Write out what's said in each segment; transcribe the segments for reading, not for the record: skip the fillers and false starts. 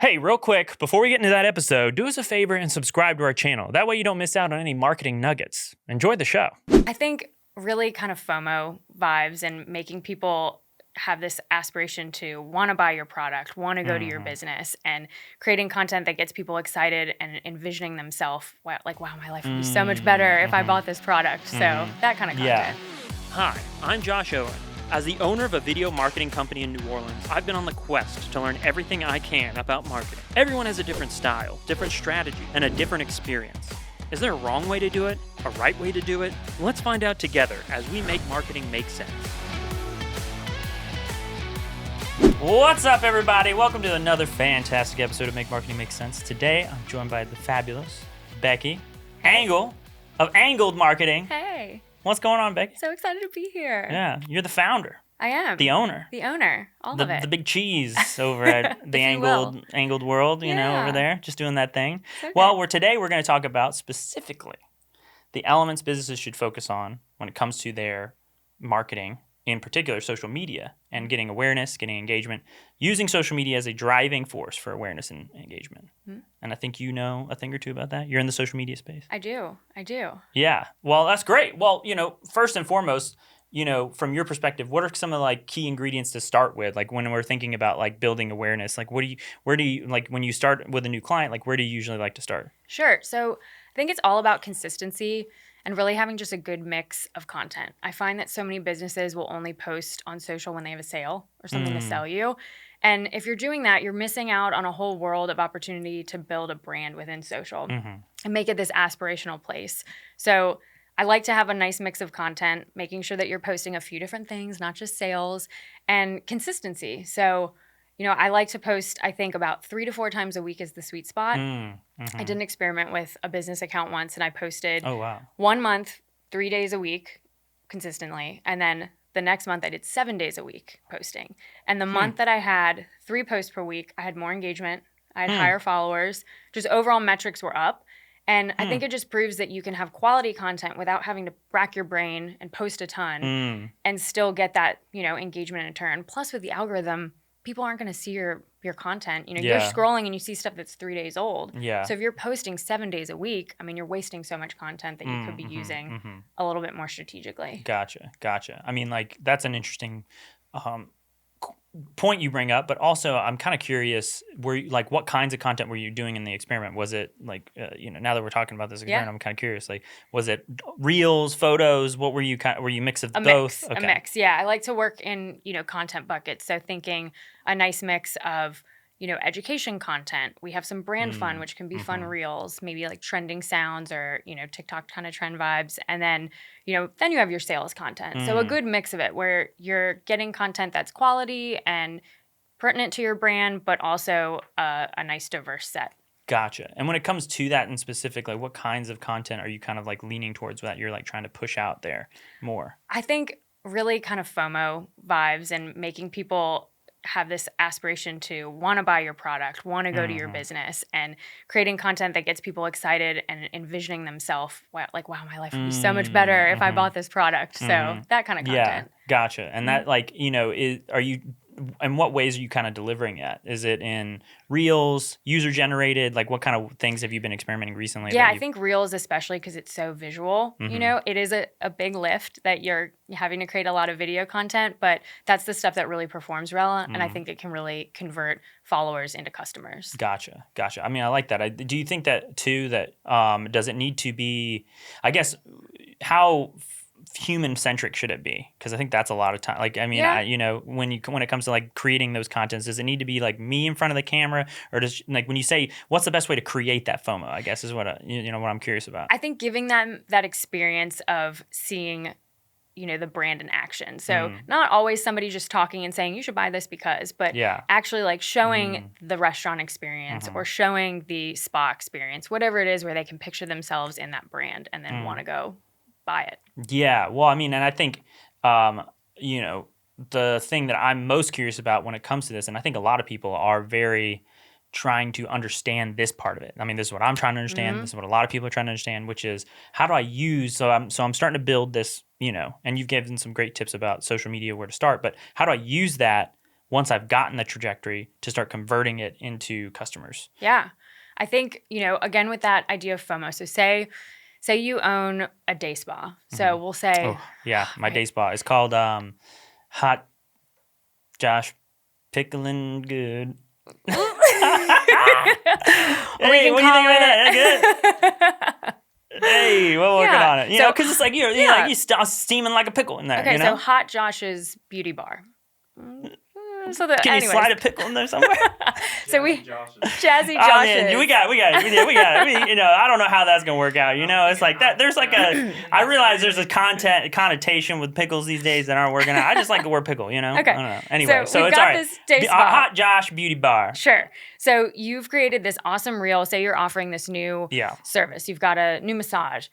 Hey, real quick, before we get into that episode, do us a favor and subscribe to our channel. That way you don't miss out on any marketing nuggets. Enjoy the show. I think really kind of FOMO vibes and making people have this aspiration to want to buy your product, want to go to your business, and creating content that gets people excited and envisioning themselves like, wow, my life would be so much better if I bought this product. So that kind of content. Yeah. Hi, I'm Josh Owen. As the owner of a video marketing company in New Orleans, I've been on the quest to learn everything I can about marketing. Everyone has a different style, different strategy, and a different experience. Is there a wrong way to do it? A right way to do it? Let's find out together as we make marketing make sense. What's up, everybody? Welcome to another fantastic episode of Make Marketing Make Sense. Today, I'm joined by the fabulous Becky Angle of Angled Marketing. Hey. What's going on, Becky? So excited to be here. Yeah, you're the founder. I am. The owner. The owner. All of it. The big cheese over at the angled world, you know, over there, just doing that thing. Okay. Well, today we're going to talk about specifically the elements businesses should focus on when it comes to their marketing, in particular social media, and getting awareness, getting engagement, using social media as a driving force for awareness and engagement. Mm-hmm. And I think you know a thing or two about that. You're in the social media space. I do. Yeah. Well, that's great. Well, first and foremost, from your perspective, what are some of the key ingredients to start with? Like when we're thinking about building awareness, where do you when you start with a new client, where do you usually like to start? Sure. So I think it's all about consistency and really having just a good mix of content. I find that so many businesses will only post on social when they have a sale or something to sell you. And if you're doing that, you're missing out on a whole world of opportunity to build a brand within social and make it this aspirational place. So I like to have a nice mix of content, making sure that you're posting a few different things, not just sales, and consistency. So, I like to post, I think, about 3 to 4 times a week is the sweet spot. I did an experiment with a business account once, and I posted 1 month, 3 days a week consistently. And then the next month, I did 7 days a week posting. And the month that I had 3 posts per week, I had more engagement. I had higher followers. Just overall metrics were up. And I think it just proves that you can have quality content without having to rack your brain and post a ton and still get that, engagement in turn. Plus, with the algorithm, people aren't going to see your content. You're scrolling and you see stuff that's 3 days old. Yeah. So if you're posting 7 days a week, you're wasting so much content that you could be using a little bit more strategically. Gotcha. That's an interesting point you bring up, but also I'm kind of curious, what kinds of content were you doing in the experiment? Was it now that we're talking about this experiment, I'm kind of curious, was it reels, photos? What were you were you mix of both? A mix. Yeah. I like to work in, content buckets. So thinking a nice mix of, education content. We have some brand fun, which can be fun reels, maybe trending sounds or, TikTok kind of trend vibes. And then, then you have your sales content. So a good mix of it where you're getting content that's quality and pertinent to your brand, but also a nice diverse set. Gotcha. And when it comes to that in specific, what kinds of content are you kind of leaning towards that you're trying to push out there more? I think really kind of FOMO vibes and making people have this aspiration to want to buy your product, want to go to your business, and creating content that gets people excited and envisioning themselves like, wow, my life would be so much better if I bought this product. So that kind of content. Yeah, gotcha. And that are you, in what ways are you kind of delivering it? Is it in reels, user generated? What kind of things have you been experimenting recently? Yeah, I think reels, especially because it's so visual, it is a big lift that you're having to create a lot of video content, but that's the stuff that really performs well. And I think it can really convert followers into customers. Gotcha. I like that. Do you think that too, that does it need to be, I guess, how human centric should it be? Because I think that's a lot of time. When it comes to creating those contents, does it need to be me in front of the camera, or does when you say what's the best way to create that FOMO? I guess is what what I'm curious about. I think giving them that experience of seeing, the brand in action. So not always somebody just talking and saying you should buy this because, but actually showing the restaurant experience or showing the spa experience, whatever it is, where they can picture themselves in that brand and then want to go buy it. Yeah. Well, and I think, the thing that I'm most curious about when it comes to this, and I think a lot of people are very trying to understand this part of it. This is what I'm trying to understand. This is what a lot of people are trying to understand, which is how do I use, so I'm starting to build this, and you've given some great tips about social media, where to start, but how do I use that once I've gotten the trajectory to start converting it into customers? Yeah. I think, again, with that idea of FOMO. So say you own a day spa. So we'll say, Oh, yeah. My day spa is called Hot Josh Pickling Good. Hey, what do you think about that? Good? Hey, we're working on it. Because it's like you're steaming like a pickle in there. Okay, so Hot Josh's Beauty Bar. Can you slide a pickle in there somewhere? So Jazzy Josh's. Oh man, we got it. I don't know how that's gonna work out. It's like that. There's like I realize there's a connotation with pickles these days that aren't working out. I just like the word pickle. Okay. I don't know. Anyway, so it's all right. This day spa. Hot Josh Beauty Bar. Sure. So you've created this awesome reel. Say you're offering this new service. You've got a new massage,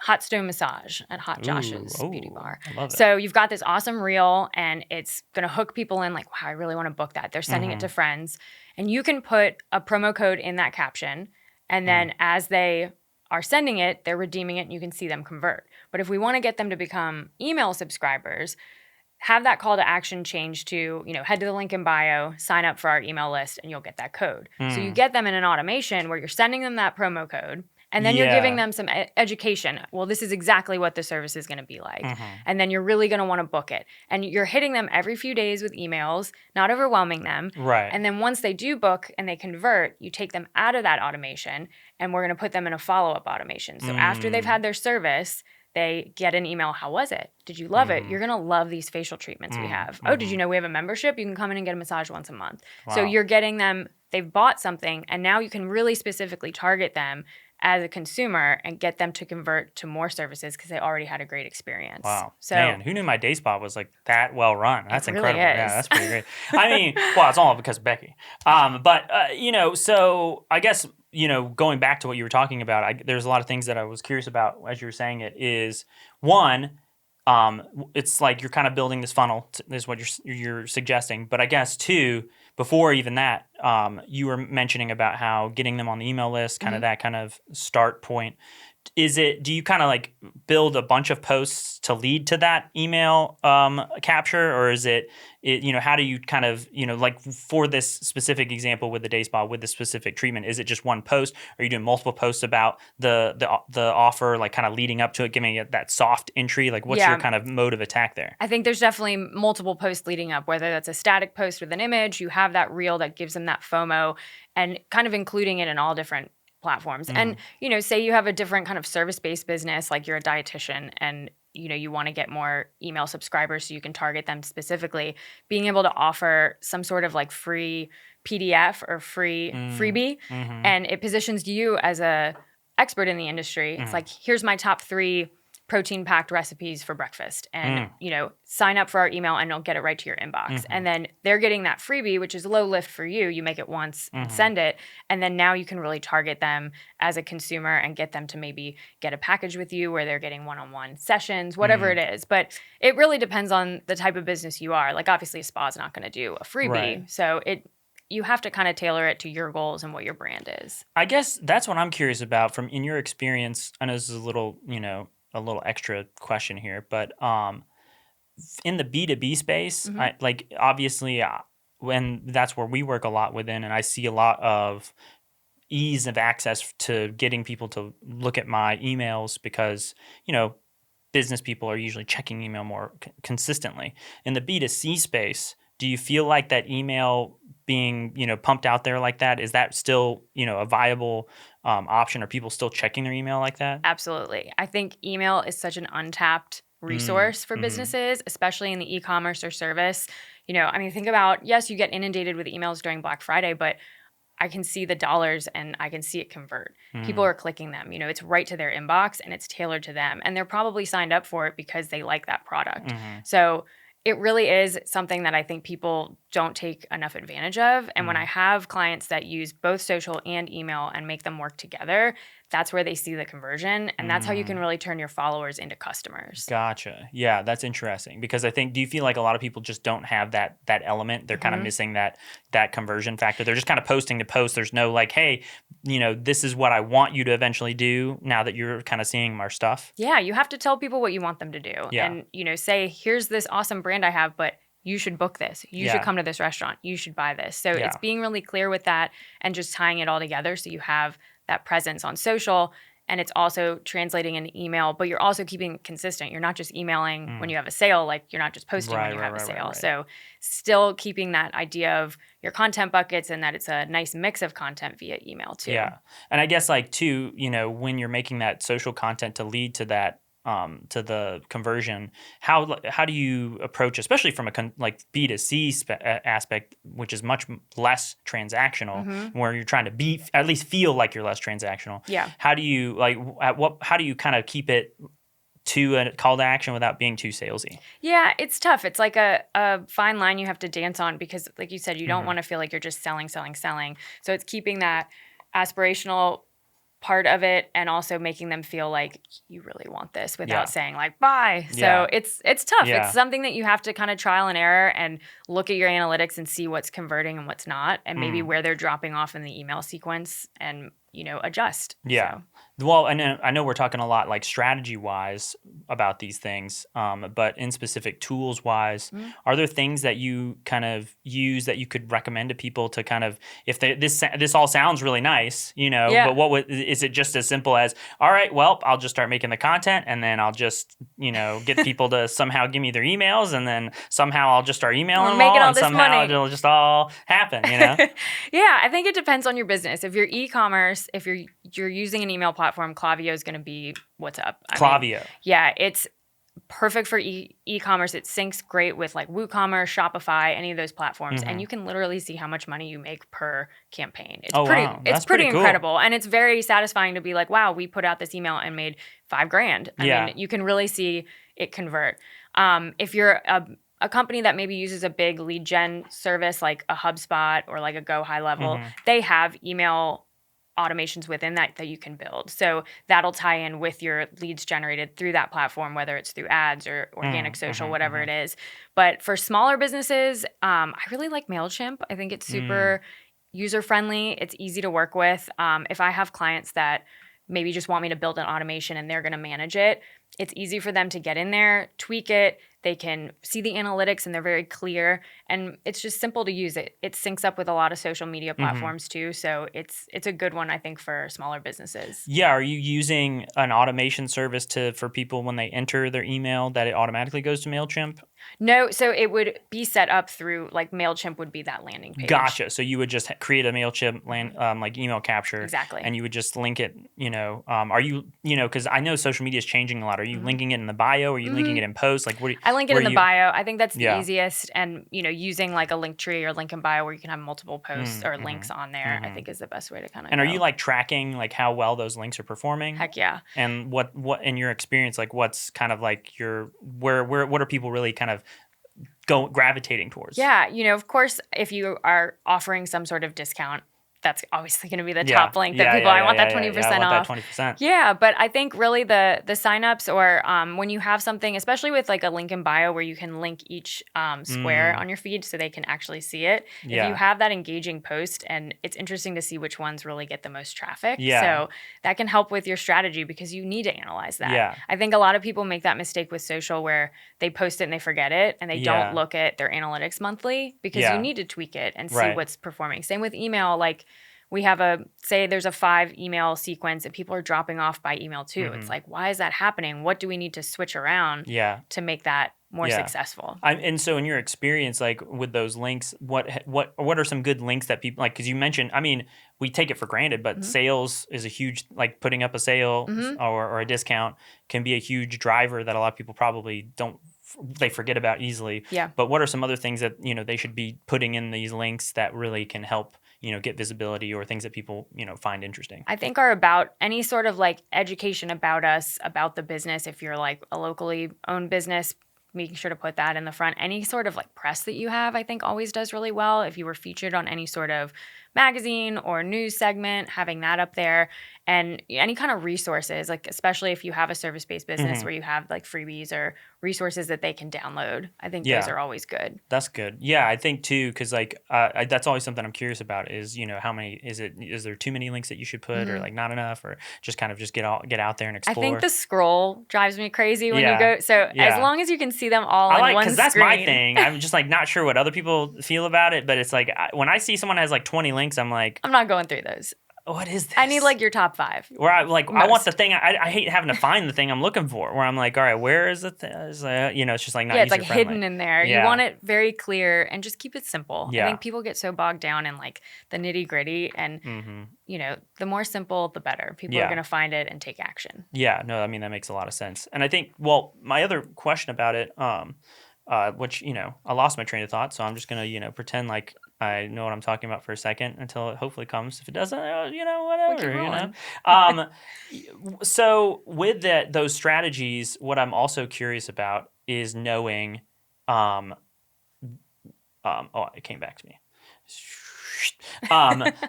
Hot Stone Massage at Hot Josh's Beauty Bar. I love that. So you've got this awesome reel, and it's gonna hook people in. Like, wow, I really want to book that. They're sending it to friends, and you can put a promo code in that caption, and then as they are sending it, they're redeeming it, and you can see them convert. But if we want to get them to become email subscribers, have that call to action change to, head to the link in bio, sign up for our email list, and you'll get that code. So you get them in an automation where you're sending them that promo code, and then you're giving them some education. Well, this is exactly what the service is going to be like. And then you're really going to want to book it. And you're hitting them every few days with emails, not overwhelming them. Right. And then once they do book and they convert, you take them out of that automation, and we're going to put them in a follow-up automation. So after they've had their service, they get an email. How was it? Did you love it? You're going to love these facial treatments we have. Oh, did you know we have a membership? You can come in and get a massage once a month. Wow. So you're getting them, they've bought something, and now you can really specifically target them as a consumer and get them to convert to more services because they already had a great experience. Wow. So, man, who knew my day spa was like that well run? That's really incredible. Is. Yeah, that's pretty great. I mean, well, it's all because of Becky. But so I guess, going back to what you were talking about, there's a lot of things that I was curious about as you were saying it is, one, it's like you're kind of building this funnel, is what you're suggesting. But I guess two, before even that, you were mentioning about how getting them on the email list, kind of that kind of start point. Do you kind of like build a bunch of posts to lead to that email capture, or is it how do you kind of, like for this specific example with the day spa, with the specific treatment, is it just one post? Are you doing multiple posts about the offer, like kind of leading up to it, giving it that soft entry? Like what's your kind of mode of attack there? I think there's definitely multiple posts leading up, whether that's a static post with an image, you have that reel that gives them that FOMO, and kind of including it in all different platforms. And, say you have a different kind of service-based business, like you're a dietitian and, you want to get more email subscribers so you can target them specifically, being able to offer some sort of like free PDF or freebie, and it positions you as a expert in the industry. It's like, here's my top 3 protein-packed recipes for breakfast, and sign up for our email and it'll get it right to your inbox. And then they're getting that freebie, which is low lift for you. You make it once and send it, and then now you can really target them as a consumer and get them to maybe get a package with you where they're getting one-on-one sessions, whatever it is. But it really depends on the type of business you are. Like obviously a spa is not going to do a freebie, right. So you have to kind of tailor it to your goals and what your brand is. I guess that's what I'm curious about in your experience. I know this is a little extra question here, but in the B2B space, obviously when that's where we work a lot within, and I see a lot of ease of access to getting people to look at my emails because, business people are usually checking email more consistently. In the B2C space, do you feel like that email being, pumped out there like that, is that still, a viable option? Are people still checking their email like that? Absolutely. I think email is such an untapped resource for businesses, especially in the e-commerce or service. Think about, yes, you get inundated with emails during Black Friday, but I can see the dollars and I can see it convert. People are clicking them. It's right to their inbox and it's tailored to them. And they're probably signed up for it because they like that product. So it really is something that I think people don't take enough advantage of. And when I have clients that use both social and email and make them work together, that's where they see the conversion. And that's how you can really turn your followers into customers. Gotcha. Yeah, that's interesting. Because I think, do you feel like a lot of people just don't have that element? They're kind of missing that conversion factor. They're just kind of posting to post. There's no like, hey, this is what I want you to eventually do now that you're kind of seeing our stuff. Yeah, you have to tell people what you want them to do. Yeah. And, say, here's this awesome brand I have, but you should book this. You should Yeah. come to this restaurant. You should buy this. So Yeah. it's being really clear with that and just tying it all together so you have that presence on social, and it's also translating in email, but you're also keeping it consistent. You're not just emailing when you have a sale, like you're not just posting when you have a sale. So still keeping that idea of your content buckets and that it's a nice mix of content via email too. Yeah. And I guess like too, when you're making that social content to lead to that to the conversion, how do you approach, especially from a like B2C aspect, which is much less transactional, where you're trying to at least feel like you're less transactional. Yeah. How do you how do you kind of keep it to a call to action without being too salesy? Yeah, it's tough. It's like a fine line you have to dance on because, like you said, you don't want to feel like you're just selling. So it's keeping that aspirational part of it and also making them feel like you really want this without saying like buy. So it's tough. Yeah. It's something that you have to kind of trial and error and look at your analytics and see what's converting and what's not, and maybe where they're dropping off in the email sequence and adjust. Yeah. So. Well, and I know we're talking a lot like strategy wise about these things, but in specific tools wise, are there things that you kind of use that you could recommend to people to kind of, if this all sounds really nice, but is it just as simple as, all right, well, I'll just start making the content and then I'll just, get people to somehow give me their emails and then somehow I'll just start emailing them all and somehow it'll just all happen, Yeah, I think it depends on your business. If you're e-commerce, if you're using an email platform, Klaviyo is going to be what's up. Klaviyo. Yeah, it's perfect for e-commerce. It syncs great with like WooCommerce, Shopify, any of those platforms, and you can literally see how much money you make per campaign. It's pretty incredible, and it's very satisfying to be like, wow, we put out this email and made $5,000. I mean, you can really see it convert. If you're a company that maybe uses a big lead gen service like a HubSpot or like a Go High Level, they have email automations within that you can build. So that'll tie in with your leads generated through that platform, whether it's through ads or organic social, whatever it is. But for smaller businesses, I really like MailChimp. I think it's super user-friendly. It's easy to work with. If I have clients that maybe just want me to build an automation and they're going to manage it, it's easy for them to get in there, tweak it. They can see the analytics and they're very clear. And it's just simple to use. It syncs up with a lot of social media platforms too. So it's a good one, I think, for smaller businesses. Yeah. Are you using an automation service for people when they enter their email that it automatically goes to MailChimp? No. So it would be set up through like MailChimp would be that landing page. Gotcha. So you would just create a MailChimp like email capture. Exactly. And you would just link it, are you, because I know social media is changing a lot. Are you linking it in the bio? Are you linking it in posts? Like what? I link it in the bio. I think that's the easiest. And, using like a link tree or link in bio where you can have multiple posts or links on there, I think is the best way to kind of And are you like tracking like how well those links are performing? Heck yeah. And what in your experience, like what's kind of like what are people really kind of gravitating towards? Yeah. Of course, if you are offering some sort of discount, that's obviously going to be the top link that people, I want that 20% off. I want that 20%. Yeah, but I think really the signups or when you have something, especially with like a link in bio where you can link each square on your feed so they can actually see it. Yeah. If you have that engaging post, and it's interesting to see which ones really get the most traffic. Yeah. So that can help with your strategy because you need to analyze that. Yeah. I think a lot of people make that mistake with social where they post it and they forget it and they don't look at their analytics monthly because you need to tweak it and see what's performing. Same with email, like we have say there's a 5 email sequence and people are dropping off by email too. It's like, why is that happening? What do we need to switch around to make that more successful? And so in your experience, like with those links, what are some good links that people like? Because you mentioned, I mean, we take it for granted, but sales is a huge, like putting up a sale or a discount can be a huge driver that a lot of people probably they forget about easily. Yeah. But what are some other things that, they should be putting in these links that really can help, get visibility or things that people, find interesting? I think are about any sort of like education about us, about the business. If you're like a locally owned business, making sure to put that in the front. Any sort of like press that you have, I think always does really well. If you were featured on any sort of magazine or news segment, having that up there, and any kind of resources, like especially if you have a service-based business where you have like freebies or resources that they can download. I think those are always good. That's good. Yeah, I think too, because like that's always something I'm curious about is, how many, is there too many links that you should put or like not enough, or just kind of just get out there and explore? I think the scroll drives me crazy when you go. So as long as you can see them all on one screen. Because that's my thing. I'm just like not sure what other people feel about it, but it's like when I see someone has like 20 links, I'm like, I'm not going through those. What is this? I need like your top 5. Where I want the thing. I hate having to find the thing I'm looking for. Where I'm like, all right, where is the thing? It's just like not it's like hidden in there. Yeah. You want it very clear and just keep it simple. Yeah. I think people get so bogged down in like the nitty gritty, and the more simple, the better. People are going to find it and take action. Yeah, no, I mean that makes a lot of sense. And I think, my other question about it, which I lost my train of thought, so I'm just gonna pretend like I know what I'm talking about for a second until it hopefully comes. If it doesn't, whatever, So with those strategies, what I'm also curious about is knowing, it came back to me.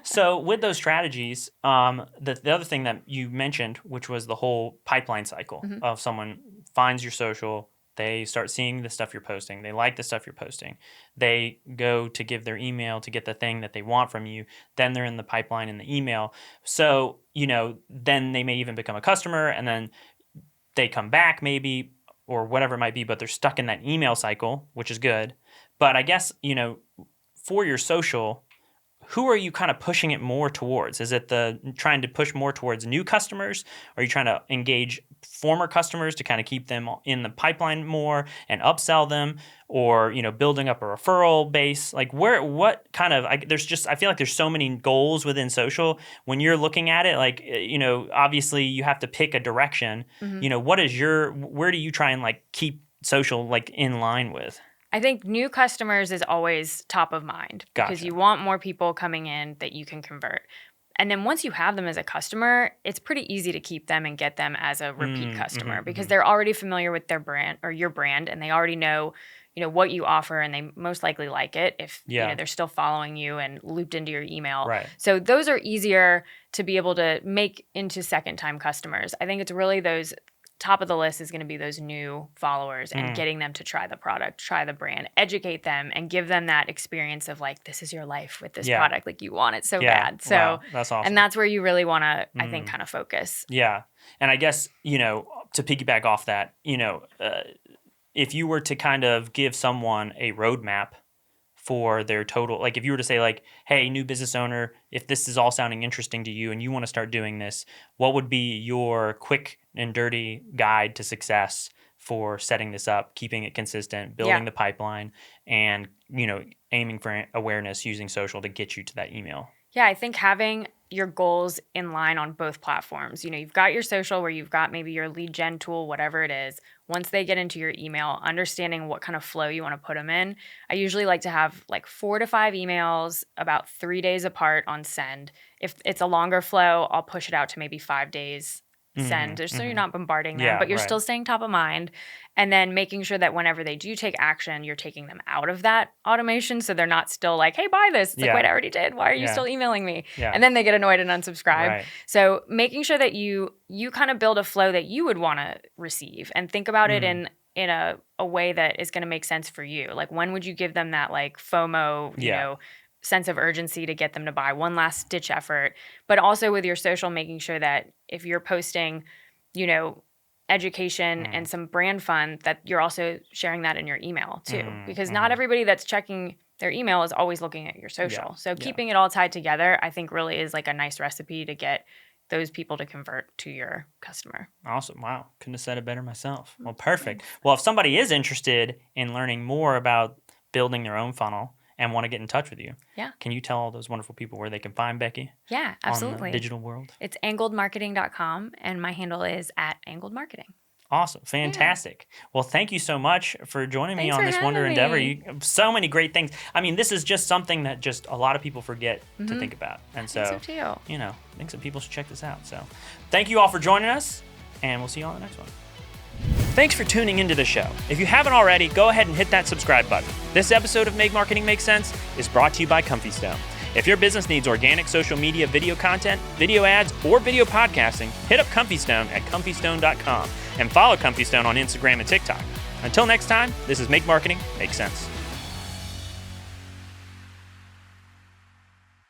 So with those strategies, the other thing that you mentioned, which was the whole pipeline cycle of someone finds your social. They start seeing the stuff you're posting. They like the stuff you're posting. They go to give their email to get the thing that they want from you. Then they're in the pipeline in the email. So, then they may even become a customer, and then they come back maybe or whatever it might be, but they're stuck in that email cycle, which is good. But I guess, for your social, who are you kind of pushing it more towards? Is it trying to push more towards new customers? Are you trying to engage former customers to kind of keep them in the pipeline more and upsell them, or building up a referral base? Like what kind of I feel like there's so many goals within social. When you're looking at it, like obviously you have to pick a direction. Where do you try and like keep social like in line with? I think new customers is always top of mind because you want more people coming in that you can convert. And then once you have them as a customer, it's pretty easy to keep them and get them as a repeat customer because they're already familiar with their brand or your brand, and they already know, what you offer, and they most likely like it if they're still following you and looped into your email. Right. So those are easier to be able to make into second-time customers. I think it's really those top of the list is going to be those new followers and getting them to try the product, try the brand, educate them, and give them that experience of like, this is your life with this product. Like you want it so bad. So that's awesome. And that's where you really want to, I think, kind of focus. Yeah. And I guess, to piggyback off that, if you were to kind of give someone a roadmap for their total, like if you were to say like, hey, new business owner, if this is all sounding interesting to you and you want to start doing this, what would be your quick and dirty guide to success for setting this up, keeping it consistent, building the pipeline, and, aiming for awareness using social to get you to that email? Yeah, I think having your goals in line on both platforms. You've got your social where you've got maybe your lead gen tool, whatever it is. Once they get into your email, understanding what kind of flow you want to put them in. I usually like to have like 4 to 5 emails about 3 days apart on send. If it's a longer flow, I'll push it out to maybe 5 days send, just so you're not bombarding them, but you're still staying top of mind. And then making sure that whenever they do take action, you're taking them out of that automation so they're not still like, hey, buy this. It's like, wait, I already did. Why are you still emailing me? And then they get annoyed and unsubscribe. Right. So making sure that you kind of build a flow that you would want to receive and think about it in a way that is going to make sense for you. Like when would you give them that like FOMO, you know, sense of urgency to get them to buy, one last ditch effort, but also with your social, making sure that if you're posting, education and some brand fun, that you're also sharing that in your email too, because not everybody that's checking their email is always looking at your social. So keeping it all tied together, I think really is like a nice recipe to get those people to convert to your customer. Awesome. Wow. Couldn't have said it better myself. Well, perfect. Well, if somebody is interested in learning more about building their own funnel and want to get in touch with you, can you tell all those wonderful people where they can find Becky? Yeah, absolutely. On the digital world? It's angledmarketing.com, and my handle is @angledmarketing. Awesome. Fantastic. Well, thank you so much for joining me on this wonder me. endeavor. So many great things. I mean, this is just something that just a lot of people forget to think about. And so, I think so too. I think some people should check this out. So thank you all for joining us, and we'll see you on the next one. Thanks for tuning into the show. If you haven't already, go ahead and hit that subscribe button. This episode of Make Marketing Make Sense is brought to you by Comfystone. If your business needs organic social media video content, video ads, or video podcasting, hit up Comfystone at comfystone.com and follow Comfystone on Instagram and TikTok. Until next time, this is Make Marketing Make Sense.